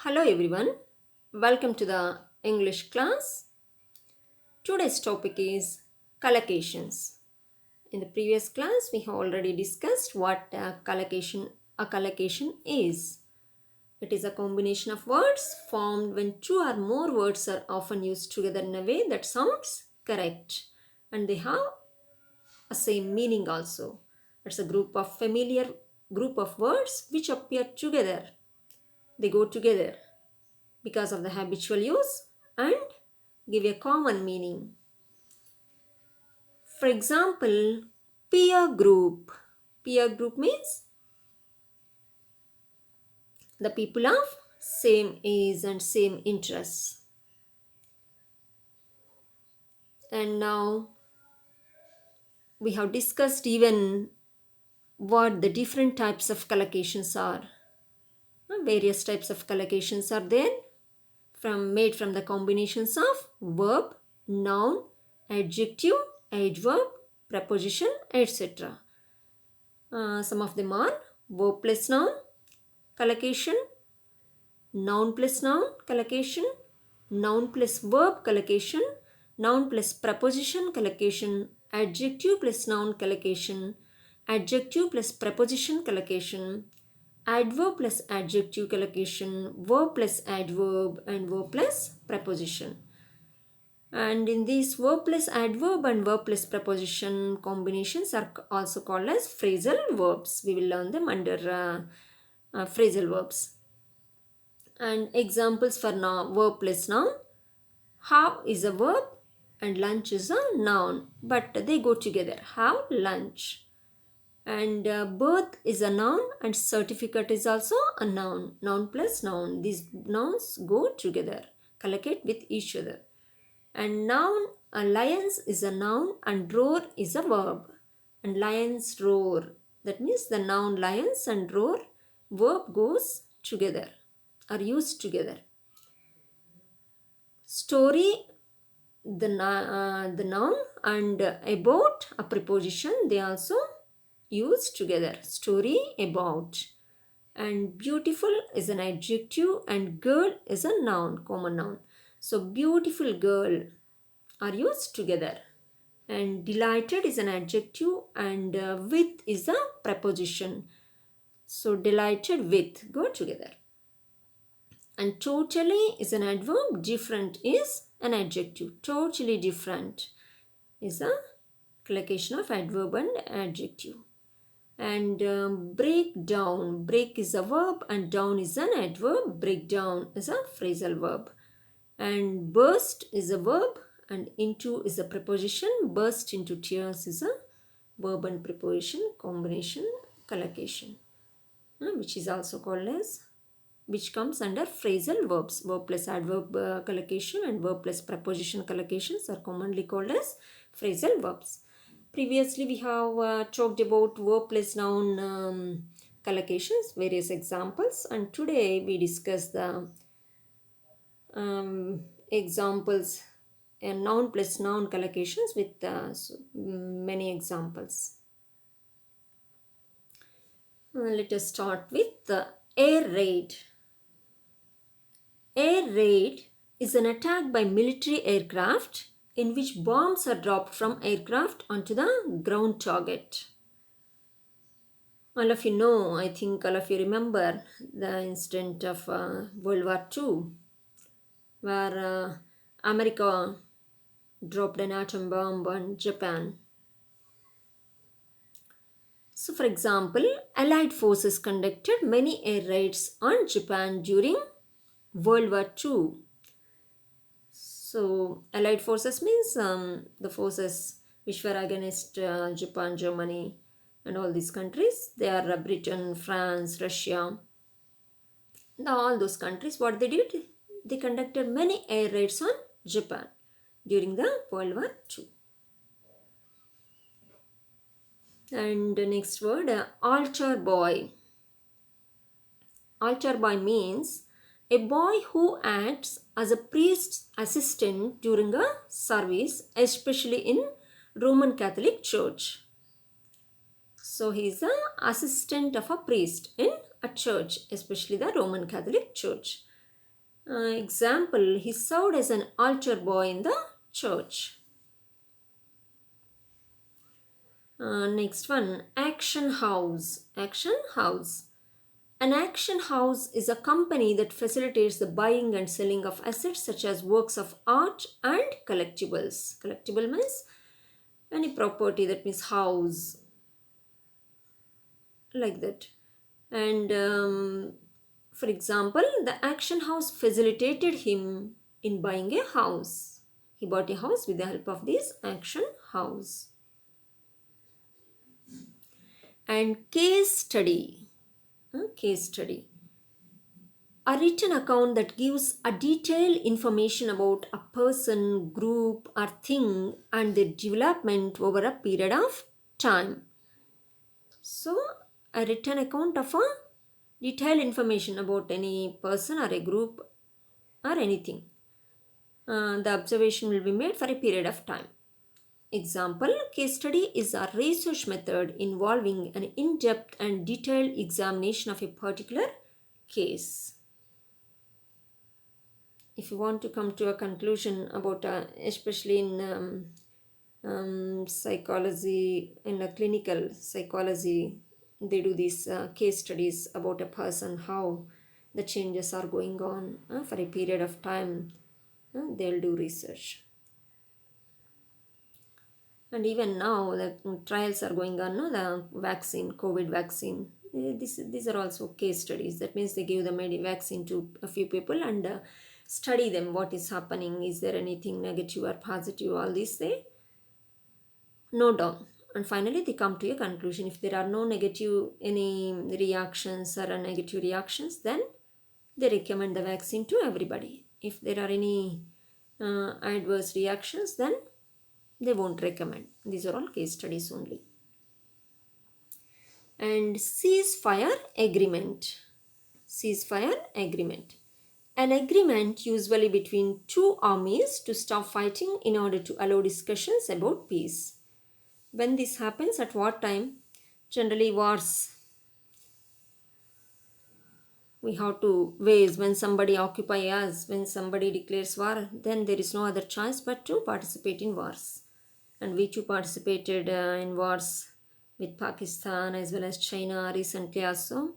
Hello everyone, welcome to the English class. Today's topic is collocations. In the previous class, we have already discussed what a collocation is. It is a combination of words formed when two or more words are often used together in a way that sounds correct and they have a same meaning also. It's a group of words which appear together. They go together because of the habitual use and give a common meaning. For example, peer group. Peer group means the people of same age and same interests. And now we have discussed even what the different types of collocations are. Various types of collocations are there made from the combinations of verb, noun, adjective, adverb, preposition, etc. Some of them are verb plus noun collocation, noun plus noun collocation, noun plus verb collocation, noun plus preposition collocation, adjective plus noun collocation, adjective plus preposition collocation, adverb plus adjective collocation, verb plus adverb, and verb plus preposition. And in these verb plus adverb and verb plus preposition combinations are also called as phrasal verbs. We will learn them under phrasal verbs. And examples for verb plus noun. Have is a verb and lunch is a noun, but they go together. Have lunch. And birth is a noun and certificate is also a noun. Noun plus noun. These nouns go together, collocate with each other. And noun, a lions is a noun and roar is a verb. And lions roar. That means the noun lions and roar verb goes together, are used together. Story, the noun, and about, a preposition, they also use together. Story, about. And beautiful is an adjective and girl is a noun, common noun. So beautiful girl are used together. And delighted is an adjective and with is a preposition. So delighted with go together. And totally is an adverb, different is an adjective. Totally different is a collocation of adverb and adjective. And break down, break is a verb and down is an adverb. Break down is a phrasal verb. And burst is a verb and into is a preposition. Burst into tears is a verb and preposition combination collocation, which is also called as, which comes under phrasal verbs. Verb plus adverb collocation and verb plus preposition collocations are commonly called as phrasal verbs. Previously we have talked about verb plus noun collocations, various examples, and today we discuss the examples and noun plus noun collocations with many examples. Let us start with the air raid. Air raid is an attack by military aircraft in which bombs are dropped from aircraft onto the ground target. All of you know, I think all of you remember the incident of World War II, where America dropped an atom bomb on Japan. So, for example, Allied forces conducted many air raids on Japan during World War II. So, Allied forces means the forces which were against Japan, Germany, and all these countries. They are Britain, France, Russia. Now, all those countries, what they did? They conducted many air raids on Japan during the World War II. And the next word, altar boy. Altar boy means a boy who acts as a priest's assistant during a service, especially in Roman Catholic Church. So he is an assistant of a priest in a church, especially the Roman Catholic Church. Example, he served as an altar boy in the church. Next one, action house. Action house. An action house is a company that facilitates the buying and selling of assets such as works of art and collectibles. Collectible means any property, that means house, like that. And for example, the action house facilitated him in buying a house. He bought a house with the help of this action house. And case study. Case study. A written account that gives a detailed information about a person, group, or thing and their development over a period of time. So, a written account of a detailed information about any person or a group or anything. The observation will be made for a period of time. Example, case study is a research method involving an in-depth and detailed examination of a particular case. If you want to come to a conclusion about, especially in psychology, in a clinical psychology, they do these case studies about a person, how the changes are going on for a period of time. They'll do research. And even now the trials are going on, no? The vaccine, COVID vaccine. These are also case studies. That means they give the vaccine to a few people and study them, what is happening, is there anything negative or positive, all these they note down. And finally they come to a conclusion. If there are no negative any reactions or negative reactions, then they recommend the vaccine to everybody. If there are any adverse reactions, then they won't recommend. These are all case studies only. And ceasefire agreement. Ceasefire agreement. An agreement usually between two armies to stop fighting in order to allow discussions about peace. When this happens, at what time? Generally wars. We have to wage when somebody occupy us, when somebody declares war, then there is no other choice but to participate in wars. And we too participated in wars with Pakistan as well as China recently also.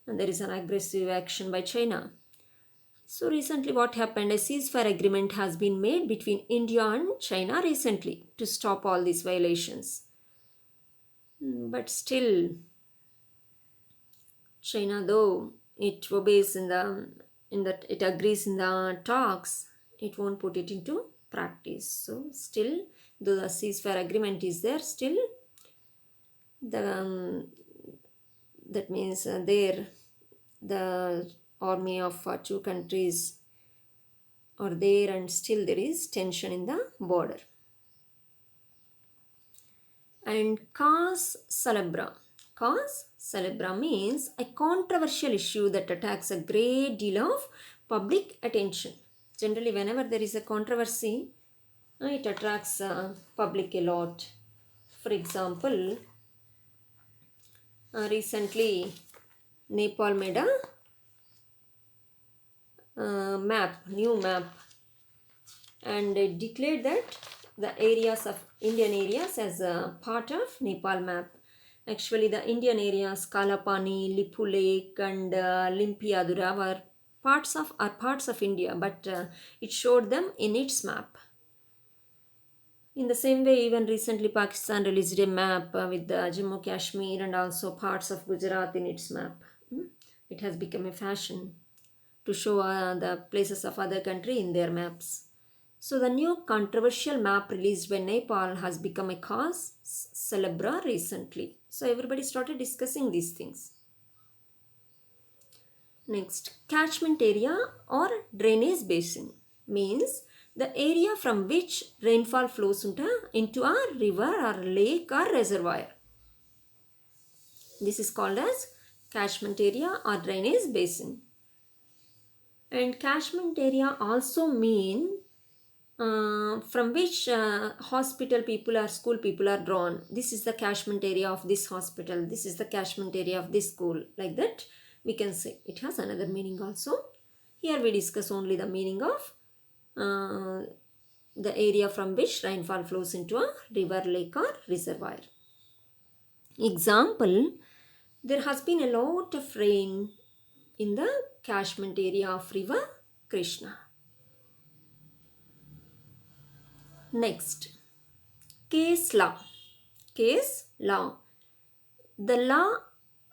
And there is an aggressive action by China. So recently what happened, a ceasefire agreement has been made between India and China recently to stop all these violations. But still, China, though it obeys in that it agrees in the talks, it won't put it into practice. So still, though the ceasefire agreement is there, still the that means there the army of two countries are there, and still there is tension in the border. And cause celebra. Cause celebra means a controversial issue that attracts a great deal of public attention. Generally, whenever there is a controversy, it attracts public a lot. For example, recently Nepal made a new map, and it declared that the areas of Indian areas as a part of Nepal map. Actually, the Indian areas Kalapani, Lipu Lake, and Limpiadura are parts of India, but it showed them in its map. In the same way, even recently Pakistan released a map with the Jammu Kashmir and also parts of Gujarat in its map. It has become a fashion to show the places of other country in their maps. So the new controversial map released by Nepal has become a cause celebra recently. So everybody started discussing these things. Next, catchment area or drainage basin means the area from which rainfall flows into a river or lake or reservoir. This is called as catchment area or drainage basin. And catchment area also mean from which hospital people or school people are drawn. This is the catchment area of this hospital. This is the catchment area of this school. Like that, we can say it has another meaning also. Here we discuss only the meaning of uh, the area from which rainfall flows into a river, lake, or reservoir. Example, there has been a lot of rain in the catchment area of river Krishna. Next, case law. Case law. The law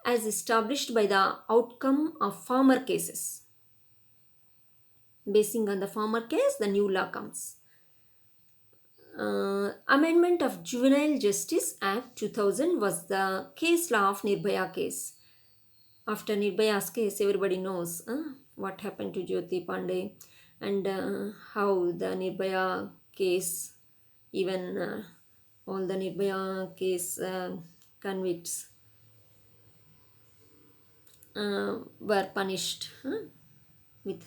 as established by the outcome of former cases. Basing on the former case, the new law comes. Amendment of Juvenile Justice Act 2000 was the case law of Nirbhaya case. After Nirbhaya's case, everybody knows what happened to Jyoti Pandey and how the Nirbhaya case, even all the Nirbhaya case convicts were punished with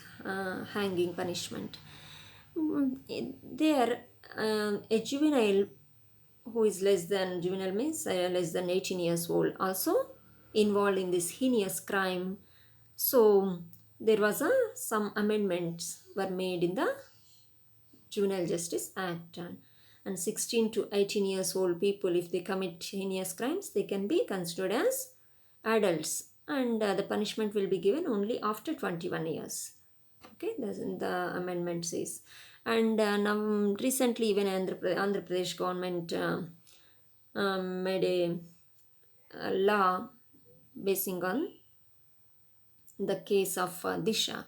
hanging punishment. There, a juvenile who is less than juvenile means less than 18 years old also involved in this heinous crime. So there was some amendments were made in the Juvenile Justice Act, and 16 to 18 years old people, if they commit heinous crimes, they can be considered as adults, and the punishment will be given only after 21 years. Okay, that's in the amendment says. And now recently even Andhra Pradesh government made a law basing on the case of Disha.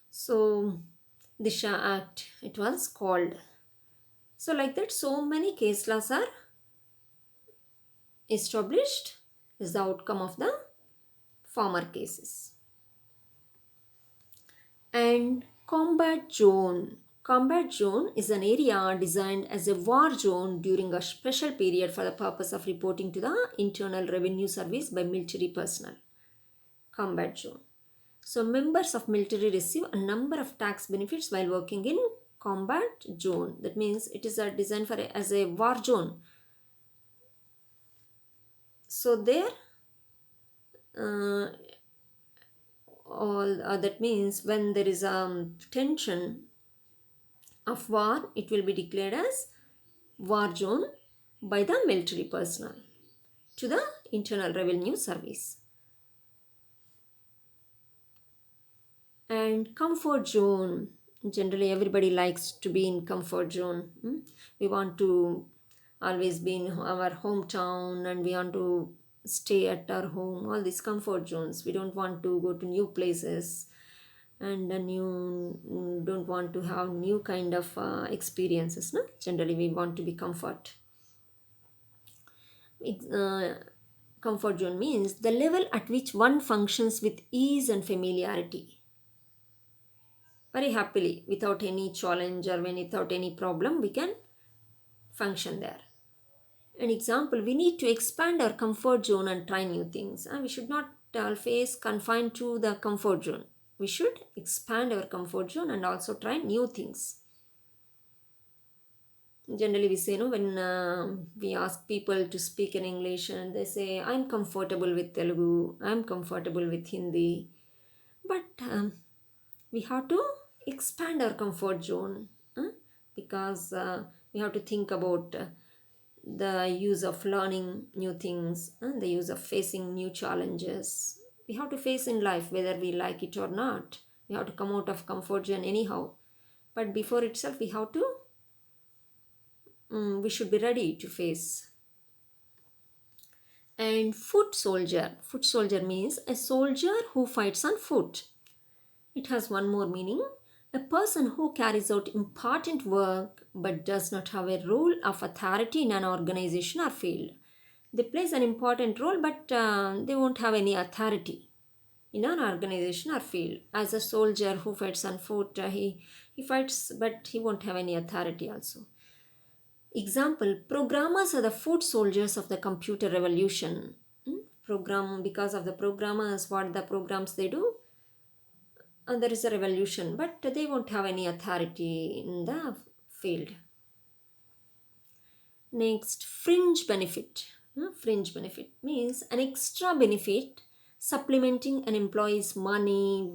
So Disha Act it was called. So like that, so many case laws are established as the outcome of the former cases. And combat zone. Combat zone is an area designed as a war zone during a special period for the purpose of reporting to the Internal Revenue Service by military personnel. Combat zone. So members of military receive a number of tax benefits while working in combat zone. That means it is designed as a war zone. So there all that means when there is tension of war, it will be declared as war zone by the military personnel to the Internal Revenue Service. And comfort zone, generally everybody likes to be in comfort zone. We want to always be in our hometown and we want to stay at our home, all these comfort zones. We don't want to go to new places and don't want to have new kind of experiences, no? Generally we want to be comfort. Comfort zone means the level at which one functions with ease and familiarity, very happily, without any challenge or without any problem, we can function there. An example, we need to expand our comfort zone and try new things. We should not always confine to the comfort zone. We should expand our comfort zone and also try new things. Generally, we say, no, when we ask people to speak in English and they say, I'm comfortable with Telugu, I'm comfortable with Hindi. But we have to expand our comfort zone because we have to think about the use of learning new things and the use of facing new challenges. We have to face in life whether we like it or not. We have to come out of comfort zone anyhow. But before itself, we have to we should be ready to face. And foot soldier. Foot soldier means a soldier who fights on foot. It has one more meaning. A person who carries out important work but does not have a role of authority in an organization or field. They plays an important role but they won't have any authority in an organization or field. As a soldier who fights on foot, he fights but he won't have any authority also. Example, programmers are the foot soldiers of the computer revolution. Program, because of the programmers, what the programs they do, and there is a revolution, but they won't have any authority in the field. Next, fringe benefit. Fringe benefit means an extra benefit supplementing an employee's money,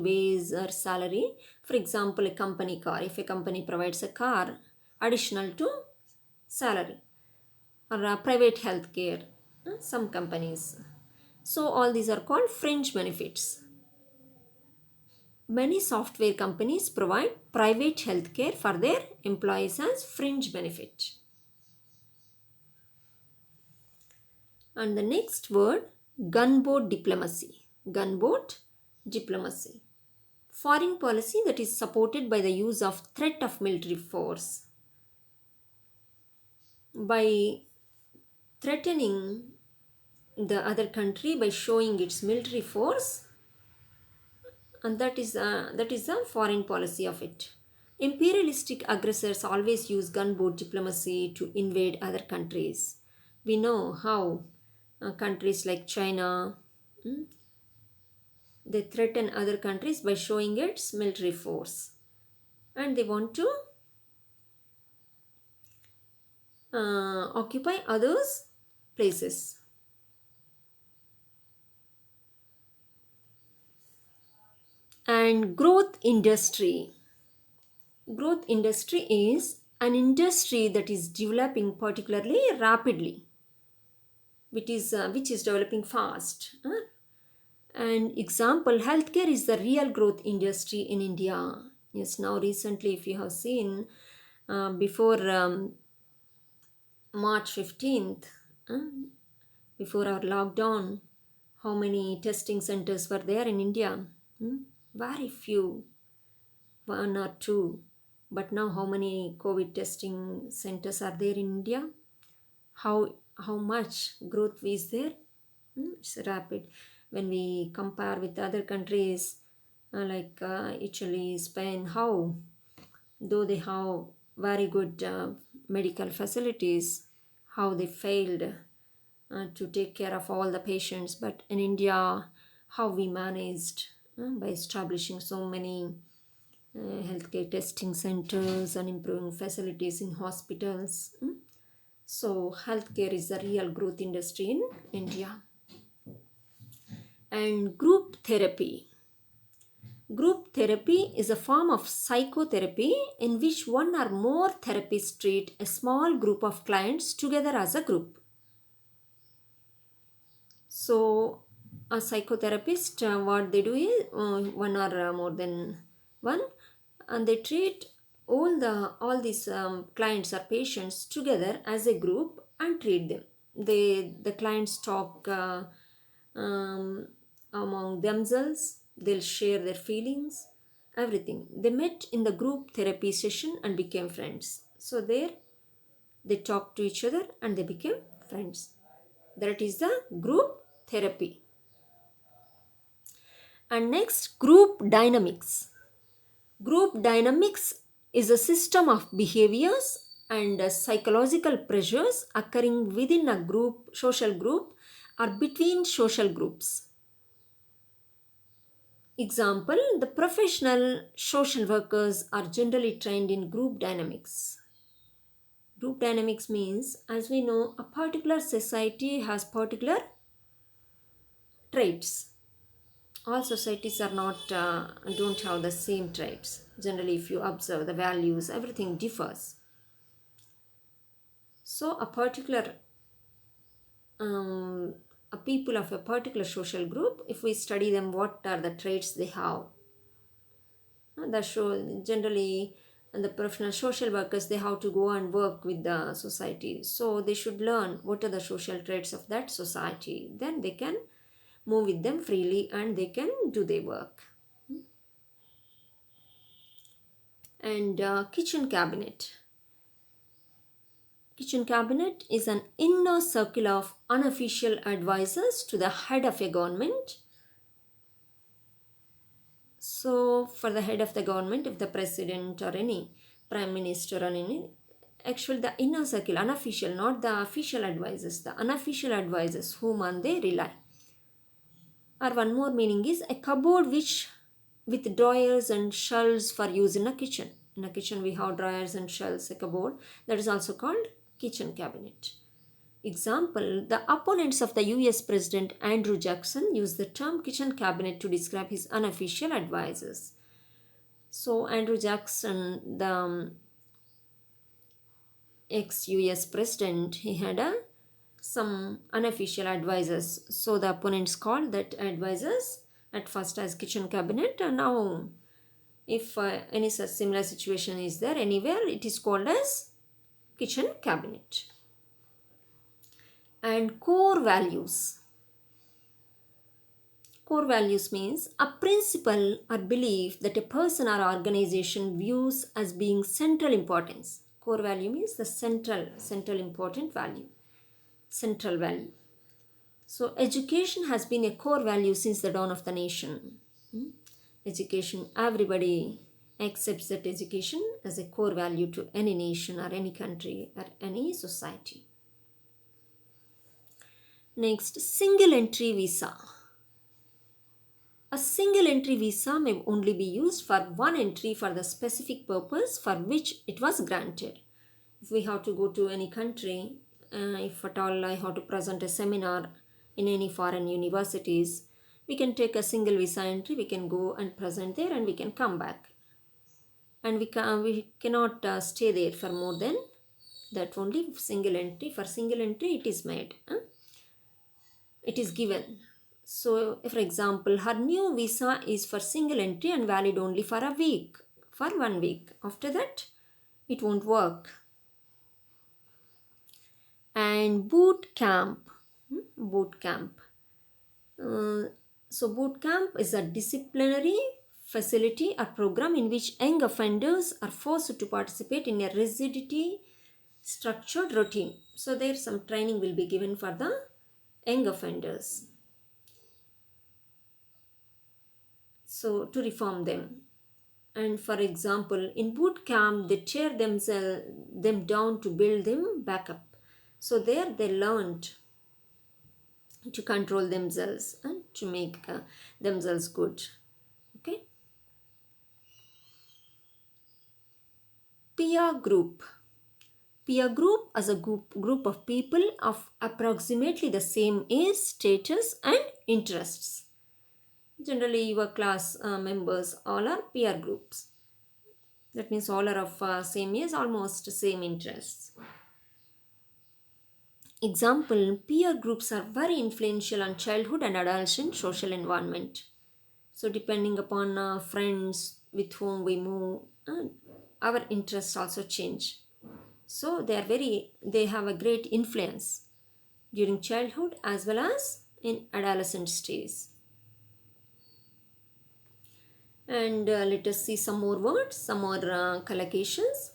wage, or salary. For example, a company car. If a company provides a car additional to salary, or private health care, some companies. So all these are called fringe benefits. Many software companies provide private health care for their employees as fringe benefit. And the next word, gunboat diplomacy. Gunboat diplomacy. Foreign policy that is supported by the use of threat of military force. By threatening the other country by showing its military force, and that is a foreign policy of it. Imperialistic aggressors always use gunboat diplomacy to invade other countries. We know how countries like China, they threaten other countries by showing its military force, and they want to occupy others' places. And growth industry. Growth industry is an industry that is developing particularly rapidly, which is developing fast. And example, healthcare is the real growth industry in India. Yes, now recently, if you have seen, before March 15th, uh, before our lockdown, how many testing centers were there in India? Very few, one or two. But now, how many COVID testing centers are there in India? How much growth is there? It's rapid. When we compare with other countries like Italy, Spain, how though they have very good medical facilities, how they failed to take care of all the patients. But in India, how we managed by establishing so many healthcare testing centers and improving facilities in hospitals. So healthcare is the real growth industry in India. And group therapy. Group therapy is a form of psychotherapy in which one or more therapists treat a small group of clients together as a group. So, a psychotherapist, what they do is one or more than one, and they treat all these clients or patients together as a group and treat them. The clients talk among themselves. They'll share their feelings, everything. They met in the group therapy session and became friends. So there they talked to each other and they became friends. That is the group therapy. And next, group dynamics. Group dynamics is a system of behaviors and psychological pressures occurring within a group, social group, or between social groups. Example, the professional social workers are generally trained in group dynamics. Group dynamics means, as we know, a particular society has particular traits. All societies are not don't have the same traits. Generally, if you observe the values, everything differs. So a particular um, a people of a particular social group, if we study them, what are the traits they have? The show generally, and the professional social workers, they have to go and work with the society, so they should learn what are the social traits of that society. Then they can move with them freely and they can do their work. And kitchen cabinet. Kitchen cabinet is an inner circle of unofficial advisors to the head of a government. So, for the head of the government, if the president or any prime minister or any, actually the inner circle, unofficial, not the official advisors, the unofficial advisors whom on they rely. Or one more meaning is a cupboard which with drawers and shelves for use in a kitchen. In a kitchen we have drawers and shelves, a cupboard, that is also called kitchen cabinet. Example, the opponents of the US President Andrew Jackson used the term kitchen cabinet to describe his unofficial advisors. So, Andrew Jackson, the ex US president, he had some unofficial advisors. So, the opponents called that advisors at first as kitchen cabinet, and now, if any such similar situation is there anywhere, it is called as kitchen cabinet. And core values. Core values means a principle or belief that a person or organization views as being central importance. Core value means the central important value, central value. So education has been a core value since the dawn of the nation. Education, everybody accepts that education as a core value to any nation or any country or any society. Next, single entry visa. A single entry visa may only be used for one entry for the specific purpose for which it was granted. If we have to go to any country, if at all I have to present a seminar in any foreign universities, we can take a single visa entry, we can go and present there and we can come back. And we cannot stay there for more than that, only single entry. For single entry it is made. It is given. So, for example, her new visa is for single entry and valid only for a week, for 1 week. After that, it won't work. And boot camp. Boot camp. So, boot camp is a disciplinary facility or program in which young offenders are forced to participate in a rigidity structured routine. So, there some training will be given for the young offenders. So, to reform them. And for example, in boot camp, they tear them down to build them back up. So there they learned to control themselves and to make themselves good. Okay. Peer group. Peer group as a group of people of approximately the same age, status and interests. Generally, your class members all are peer groups. That means all are of same age, almost same interests. Example, peer groups are very influential on childhood and adolescent social environment. So depending upon friends with whom we move, our interests also change. So they have a great influence during childhood as well as in adolescent stage. And let us see some more words, some more collocations.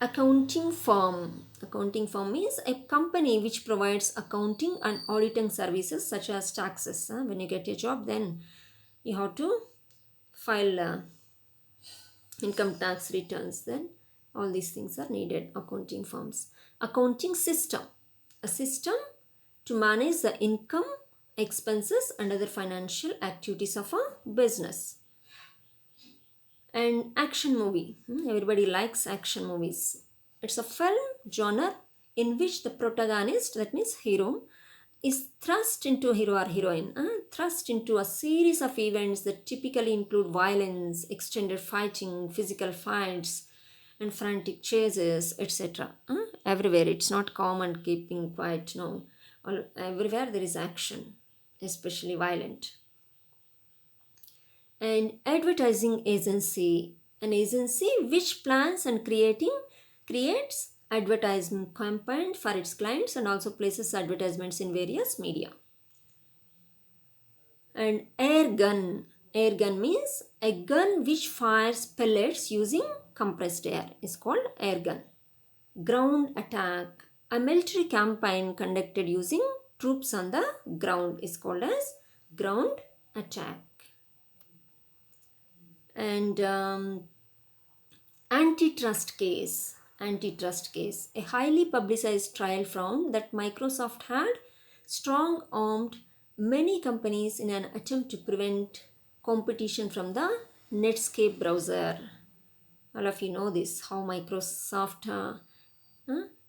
Accounting firm. Accounting firm means a company which provides accounting and auditing services such as taxes. When you get a job, then you have to file income tax returns. Then all these things are needed. Accounting firms. Accounting system. A system to manage the income, expenses and other financial activities of a business. And action movie. Everybody likes action movies. It's a film genre in which the protagonist, that means hero, is thrust into hero or heroine, thrust into a series of events that typically include violence, extended fighting, physical fights, and frantic chases, etc. Everywhere, it's not common keeping quiet. No, everywhere there is action, especially violent. And advertising agency, an agency which plans and creates advertisement campaign for its clients and also places advertisements in various media. And air gun means a gun which fires pellets using compressed air is called air gun. Ground attack, a military campaign conducted using troops on the ground is called as ground attack. And antitrust case. Antitrust case. A highly publicized trial found that Microsoft had strong armed many companies in an attempt to prevent competition from the Netscape browser. All of you know this, how Microsoft,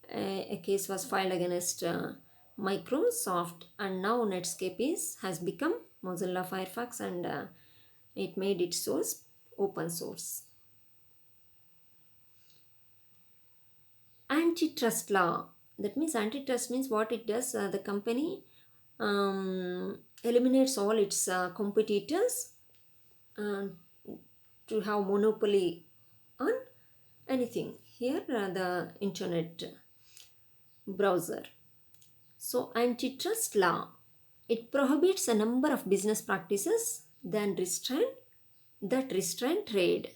a case was filed against Microsoft, and now Netscape has become Mozilla Firefox, and it made its source open source. Antitrust law. That means antitrust means what it does. The company eliminates all its competitors uh, to have monopoly on anything. Here, the internet browser. So, antitrust law, it prohibits a number of business practices that restrain trade.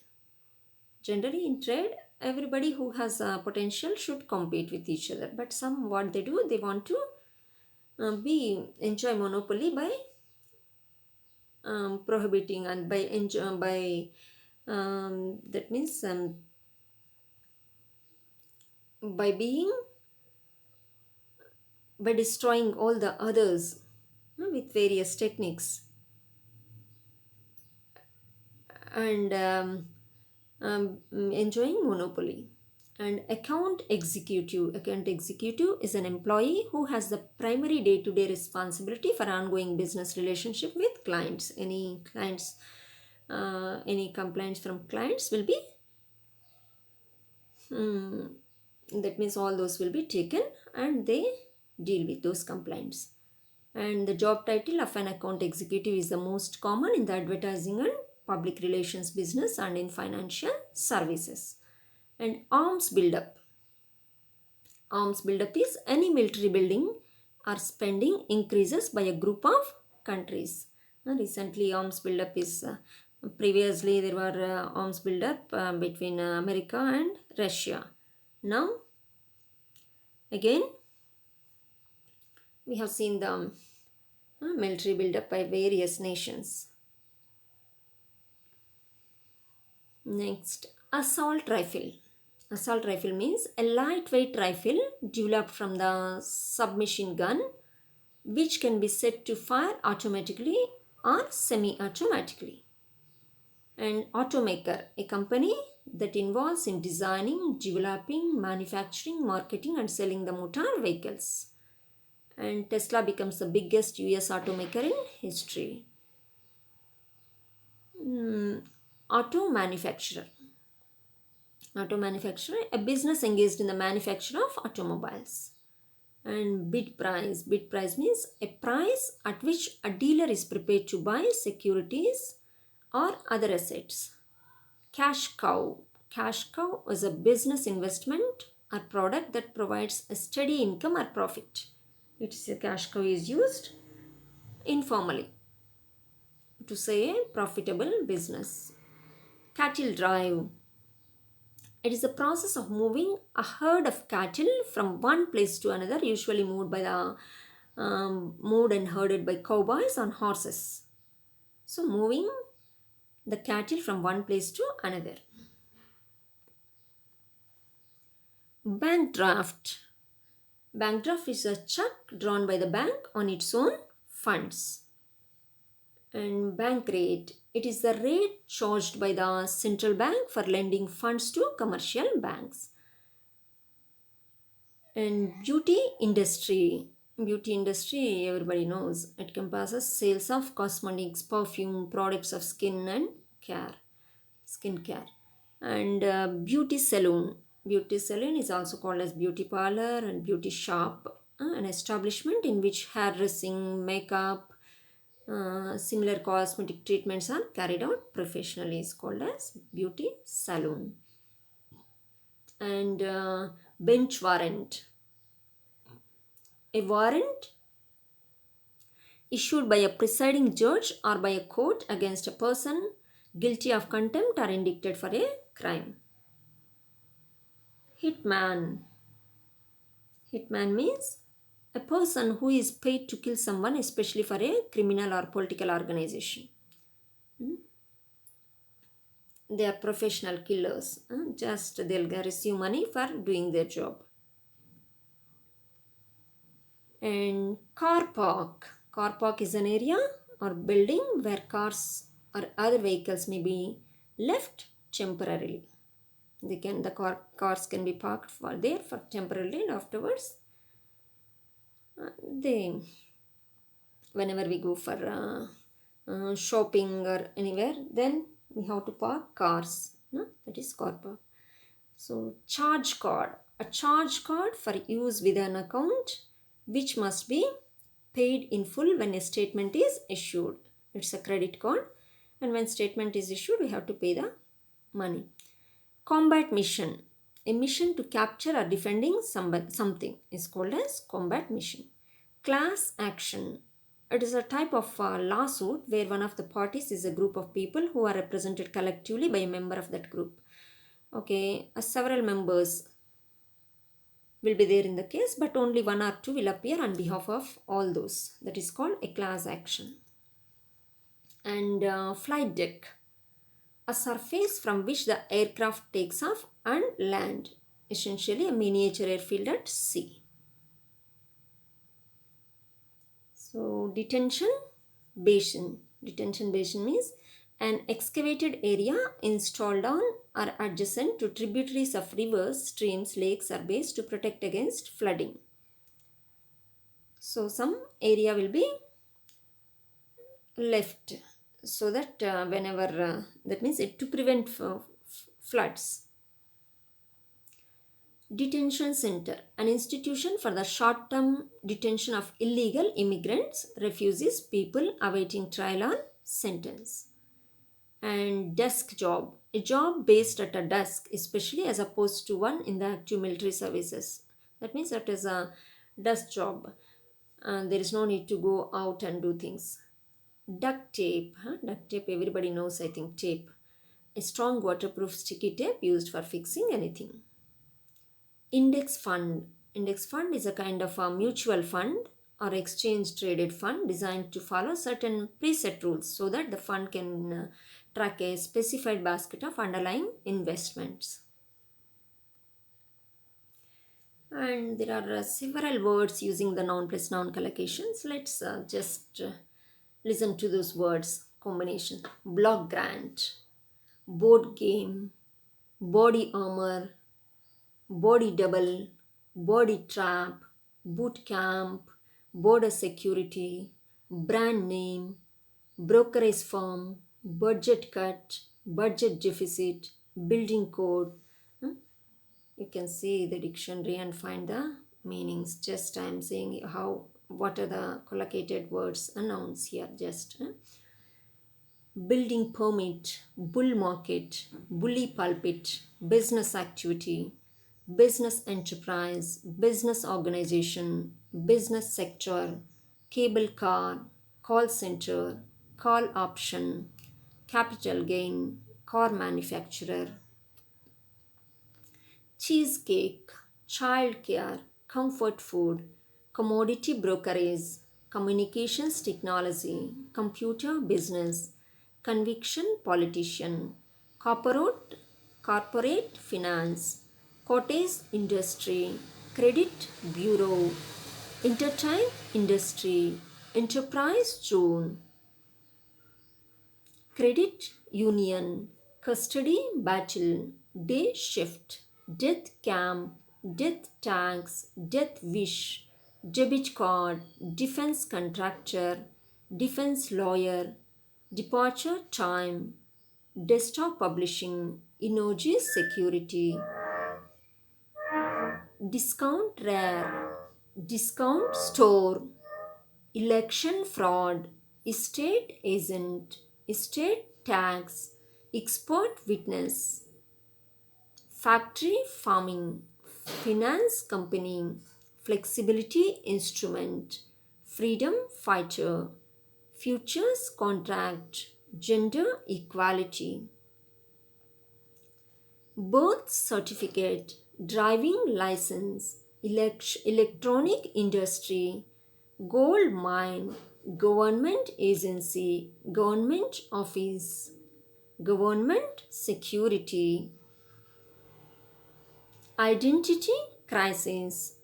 Generally, in trade, everybody who has potential should compete with each other. But some, what they do, they want to be enjoy monopoly by prohibiting, and by enjoy by that means by being by destroying all the others with various techniques, and enjoying monopoly. And account executive is an employee who has the primary day-to-day responsibility for ongoing business relationship with clients. Any complaints from clients will be that means all those will be taken, and they deal with those complaints. And the job title of an account executive is the most common in the advertising and public relations business and in financial services. And arms buildup is any military building or spending increases by a group of countries. Recently arms buildup is previously there were arms buildup between America and Russia. Now again we have seen the military buildup by various nations. Next, assault rifle. Assault rifle means a lightweight rifle developed from the submachine gun, which can be set to fire automatically or semi-automatically. And automaker, a company that involves in designing, developing, manufacturing, marketing and selling the motor vehicles. And Tesla becomes the biggest US automaker in history. Auto manufacturer. Auto manufacturer, a business engaged in the manufacture of automobiles. And bid price means a price at which a dealer is prepared to buy securities or other assets. Cash cow is a business investment or product that provides a steady income or profit. It's a cash cow is used informally to say a profitable business. Cattle drive, it is the process of moving a herd of cattle from one place to another, usually moved and herded by cowboys on horses. So, moving the cattle from one place to another. Bank draft. Bank draft is a check drawn by the bank on its own funds. And bank rate, it is the rate charged by the central bank for lending funds to commercial banks. And beauty industry, everybody knows, it encompasses sales of cosmetics, perfume, products of skincare. And beauty salon is also called as beauty parlor and beauty shop, an establishment in which hairdressing, makeup, similar cosmetic treatments are carried out professionally, is called as beauty salon. And bench warrant, a warrant issued by a presiding judge or by a court against a person guilty of contempt or indicted for a crime. Hitman. Hitman means a person who is paid to kill someone, especially for a criminal or political organization. They are professional killers. Just they'll receive money for doing their job. And car park. Car park is an area or building where cars or other vehicles may be left temporarily. The cars can be parked for there for temporarily, and afterwards They, whenever we go for shopping or anywhere, then we have to park cars. No? That is car park. So, charge card. A charge card for use with an account which must be paid in full when a statement is issued. It's a credit card, and when statement is issued, we have to pay the money. Combat mission. A mission to capture or defending something is called as combat mission. Class action. It is a type of lawsuit where one of the parties is a group of people who are represented collectively by a member of that group. Okay, several members will be there in the case, but only one or two will appear on behalf of all those. That is called a class action. And flight deck, a surface from which the aircraft takes off and land, essentially a miniature airfield at sea. So detention basin. Detention basin means an excavated area installed on or adjacent to tributaries of rivers, streams, lakes or bays to protect against flooding. So some area will be left so that whenever that means it to prevent floods. Detention center, an institution for the short term detention of illegal immigrants, refugees, people awaiting trial or sentence. And desk job, a job based at a desk, especially as opposed to one in the active military services. That means that is a desk job, and there is no need to go out and do things. Duct tape, duct tape, everybody knows, I think, tape. A strong waterproof sticky tape used for fixing anything. Index fund. Index fund is a kind of a mutual fund or exchange traded fund designed to follow certain preset rules so that the fund can track a specified basket of underlying investments. And there are several words using the noun plus noun collocations. Let's just listen to those words combination. Block grant, board game, body armor, body double, body trap, boot camp, border security, brand name, brokerage firm, budget cut, budget deficit, building code. You can see the dictionary and find the meanings. Just I am saying how what are the collocated words and nouns here. Just building permit, bull market, bully pulpit, business activity, business enterprise, business organization, business sector, cable car, call center, call option, capital gain, car manufacturer, cheesecake, childcare, comfort food, commodity brokerage, communications technology, computer business, conviction politician, corporate finance, cottage industry, credit bureau, entertain industry, enterprise zone, credit union, custody battle, day shift, death camp, death tax, death wish, debit card, defense contractor, defense lawyer, departure time, desktop publishing, Inoji security, discount rare, discount store, election fraud, estate agent, estate tax, expert witness, factory farming, finance company, flexibility instrument, freedom fighter, futures contract, gender equality, birth certificate, driving license, electronic industry, gold mine, government agency, government office, government security, identity crisis,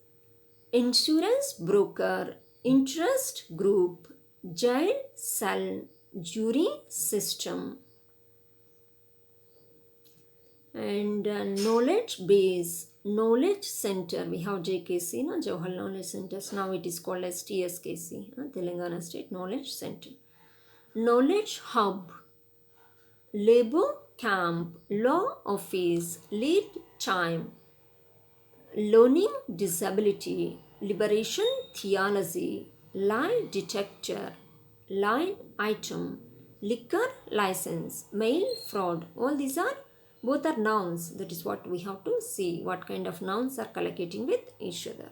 insurance broker, interest group, jail cell, jury system. And knowledge base, knowledge center, we have JKC, no, Jawahar Knowledge Centers. Now it is called as TSKC, Telangana State Knowledge Center. Knowledge hub, labor camp, law office, lead time, learning disability, liberation theology, lie detector, line item, liquor license, mail fraud. All these are both are nouns. That is what we have to see, what kind of nouns are collocating with each other.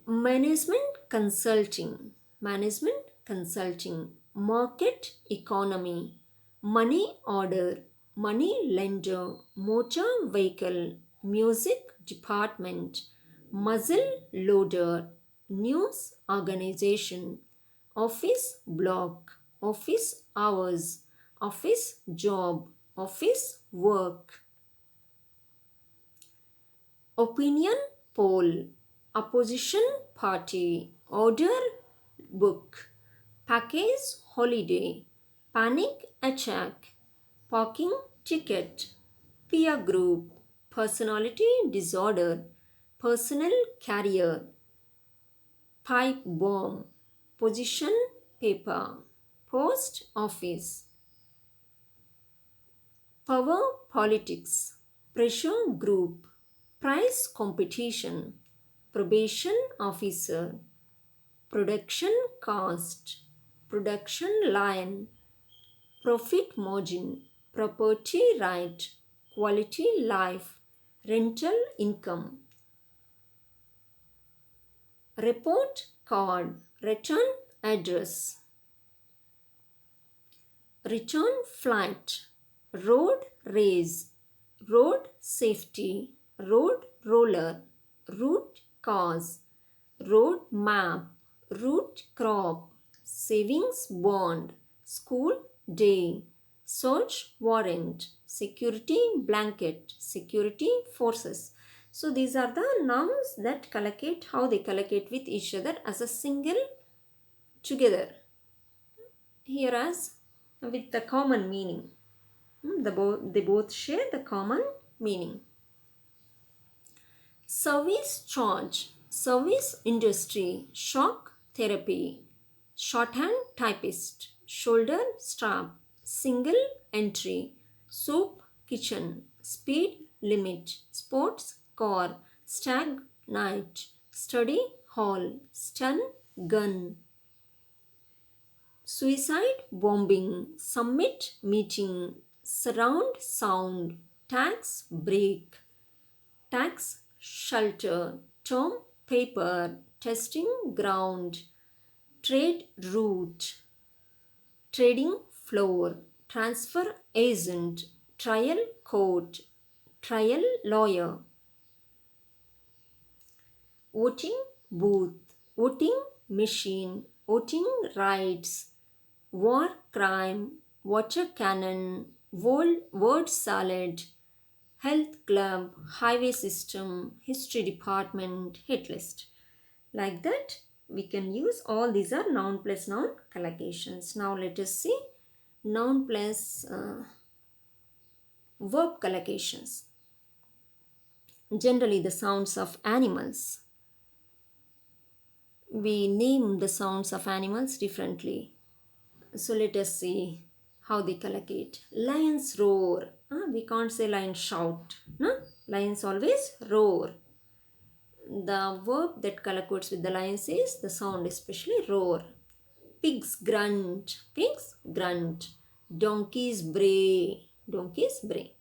Management consulting, management consulting, market economy, money order, money lender, motor vehicle, music department, muzzle loader, news organization, office block, office hours, office job, office work. Opinion poll, opposition party, order book, package holiday, panic attack, parking ticket, peer group, personality disorder, personal carrier, pipe bomb, position paper, post office, power politics, pressure group, price competition, probation officer, production cost, production line, profit margin, property right, quality life, rental income, report card, return address, return flight, road race, road safety, road roller, route cause, road map, root crop, savings bond, school day, search warrant, security blanket, security forces. So these are the nouns that collocate, how they collocate with each other as a single together. Here as with the common meaning. They both share the common meaning. Service charge, service industry, shock therapy, shorthand typist, shoulder strap, single entry, soup kitchen, speed limit, sports car, stag night, study hall, stun gun, suicide bombing, summit meeting, surround sound, tax break, tax shelter, term paper, testing ground, trade route, trading floor, transfer agent, trial court, trial lawyer, voting booth, voting machine, voting rights, war crime, water cannon, word salad, health club, highway system, history department, hit list. Like that, we can use all these are noun plus noun collocations. Now let us see noun plus verb collocations. Generally, the sounds of animals. We name the sounds of animals differently. So let us see how they collocate. Lions roar. We can't say lions shout. No? Lions always roar. The verb that collocates with the lions is the sound, especially roar. Pigs grunt. Pigs grunt. Donkeys bray. Donkeys bray.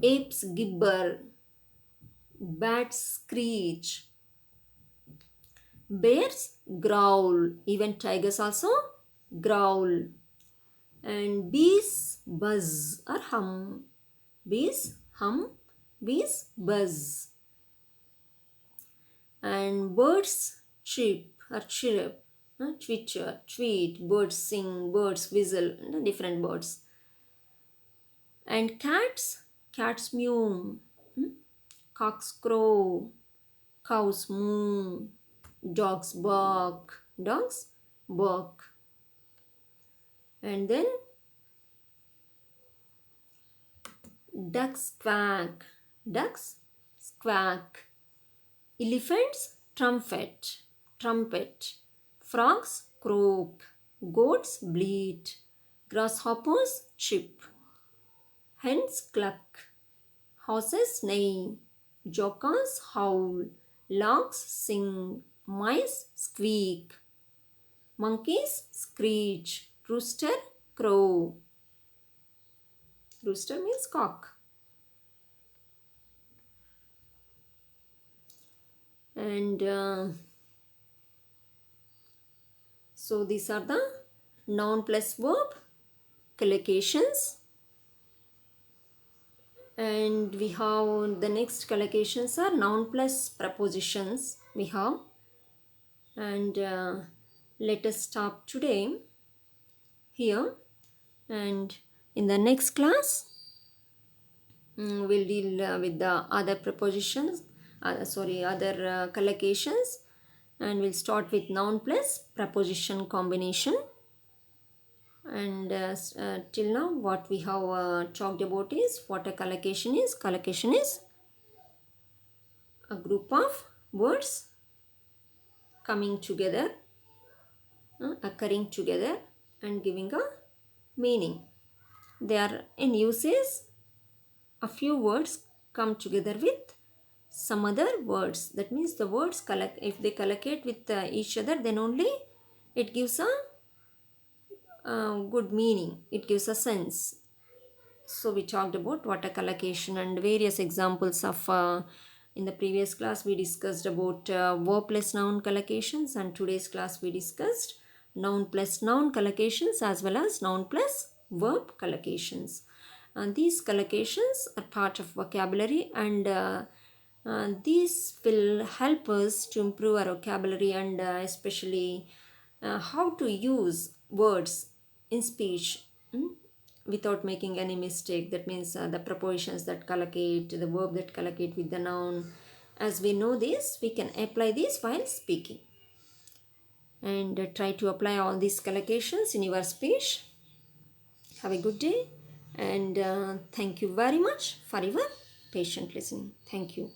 Apes gibber. Bats screech. Bears growl. Even tigers also growl. And bees buzz or hum. Bees hum. Bees buzz. And birds chirp or chirp. Twitcher, tweet, birds sing, birds whistle, different birds. And cats mew, cocks crow, cows moo, dogs bark, dogs bark. And then Ducks quack. Ducks squawk. Elephants trumpet. Trumpet. Frogs croak. Goats bleat. Grasshoppers chip. Hens cluck. Horses neigh. Jockeys howl. Larks sing. Mice squeak. Monkeys screech. Rooster crow. Rooster means cock. And so these are the noun plus verb collocations. And we have the next collocations are noun plus prepositions we have. And let us stop today here. And in the next class, we'll deal with the other prepositions, other collocations. And we'll start with noun plus preposition combination. And till now what we have talked about is what a collocation is. Collocation is a group of words coming together, occurring together and giving a meaning. They are in uses. A few words come together with some other words. That means the words if they collocate with each other, then only it gives a good meaning. It gives a sense. So we talked about what a collocation and various examples of in the previous class we discussed about verb plus noun collocations, and today's class we discussed noun plus noun collocations as well as noun plus verb collocations. And these collocations are part of vocabulary, and these will help us to improve our vocabulary, and especially how to use words in speech without making any mistake. That means the prepositions that collocate, the verb that collocate with the noun. As we know this, we can apply this while speaking. And try to apply all these collocations in your speech. Have a good day, and thank you very much for your patient listening. Thank you.